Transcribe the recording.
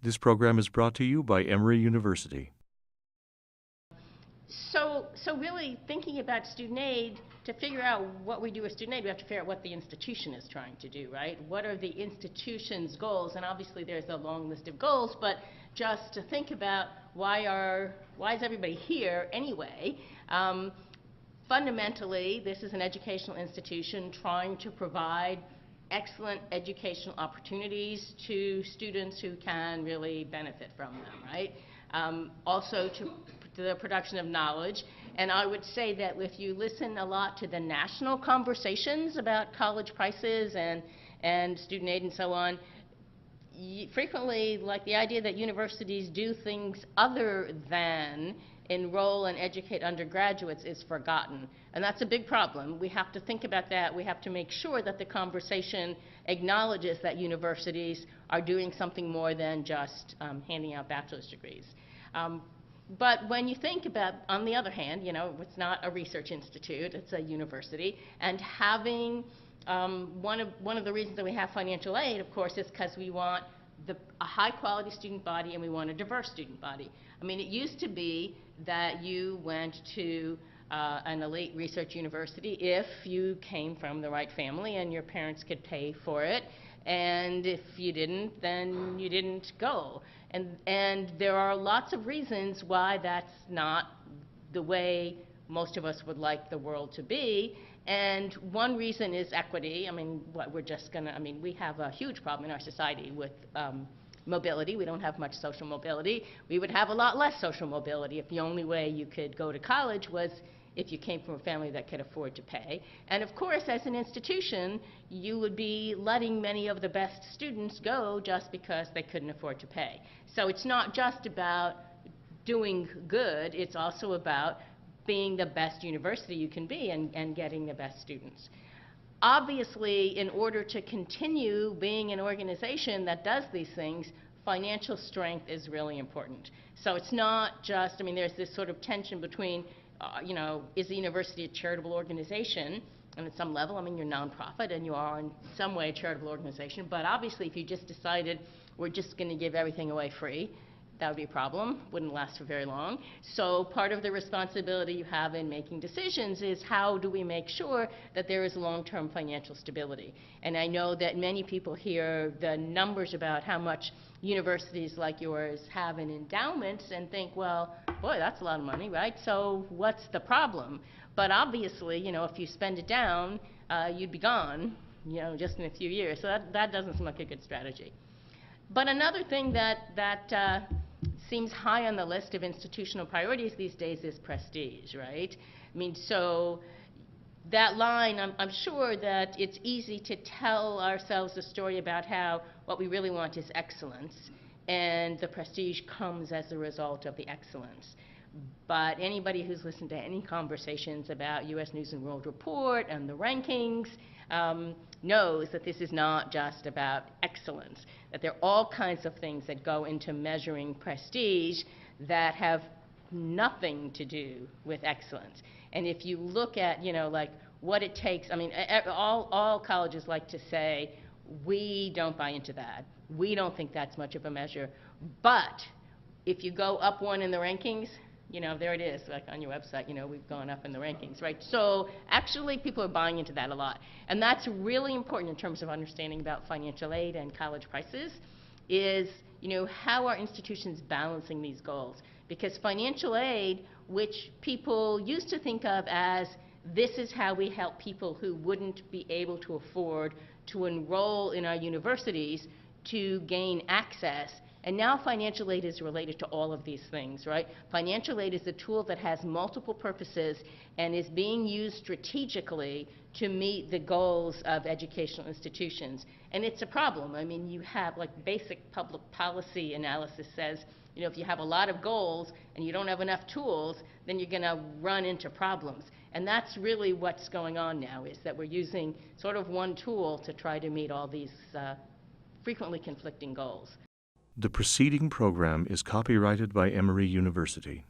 This program is brought to you by Emory University. So really thinking about student aid, to figure out what we do with student aid, we have to figure out what the institution is trying to do, right? What are the institution's goals? And obviously there's a long list of goals, but just to think about why is everybody here anyway? Fundamentally, this is an educational institution trying to provide excellent educational opportunities to students who can really benefit from them, right? Also to the production of knowledge. And I would say that if you listen a lot to the national conversations about college prices and student aid and so on, frequently, like the idea that universities do things other than enroll and educate undergraduates is forgotten. And that's a big problem. We have to think about that. We have to make sure that the conversation acknowledges that universities are doing something more than just handing out bachelor's degrees. But when you think about, on the other hand, you know, it's not a research institute, it's a university, and having one of the reasons that we have financial aid, of course, is because we want a high-quality student body and we want a diverse student body. I mean, it used to be that you went to an elite research university if you came from the right family and your parents could pay for it, and if you didn't, then you didn't go. And there are lots of reasons why that's not the way most of us would like the world to be. And one reason is equity. I mean, we have a huge problem in our society with mobility. We don't have much social mobility. We would have a lot less social mobility if the only way you could go to college was if you came from a family that could afford to pay. And of course, as an institution, you would be letting many of the best students go just because they couldn't afford to pay. So it's not just about doing good, it's also about being the best university you can be and getting the best students. Obviously, in order to continue being an organization that does these things, financial strength is really important. So it's not just, I mean, there's this sort of tension between you know, is the university a charitable organization? And at some level, I mean, you're nonprofit and you are in some way a charitable organization, but obviously if you just decided we're just going to give everything away free, that would be a problem, wouldn't last for very long. So part of the responsibility you have in making decisions is how do we make sure that there is long-term financial stability. And I know that many people hear the numbers about how much universities like yours have in endowments and think, well, boy, that's a lot of money, right? So what's the problem? But obviously, you know, if you spend it down, you'd be gone, you know, just in a few years. So that doesn't seem like a good strategy. But another thing that seems high on the list of institutional priorities these days is prestige, right? I mean, so that line, I'm sure that it's easy to tell ourselves a story about how what we really want is excellence, and the prestige comes as a result of the excellence. But anybody who's listened to any conversations about U.S. News and World Report and the rankings knows that this is not just about excellence, that there are all kinds of things that go into measuring prestige that have nothing to do with excellence. And if you look at, you know, like what it takes, I mean, all colleges like to say, we don't buy into that. We don't think that's much of a measure. But if you go up one in the rankings, you know, there it is, like on your website, you know, we've gone up in the rankings, right? So actually people are buying into that a lot. And that's really important in terms of understanding about financial aid and college prices is, you know, how are institutions balancing these goals? Because financial aid, which people used to think of as this is how we help people who wouldn't be able to afford to enroll in our universities to gain access. And now financial aid is related to all of these things, right? Financial aid is a tool that has multiple purposes and is being used strategically to meet the goals of educational institutions. And it's a problem. I mean, you have like basic public policy analysis says, you know, if you have a lot of goals and you don't have enough tools, then you're going to run into problems. And that's really what's going on now, is that we're using sort of one tool to try to meet all these frequently conflicting goals. The preceding program is copyrighted by Emory University.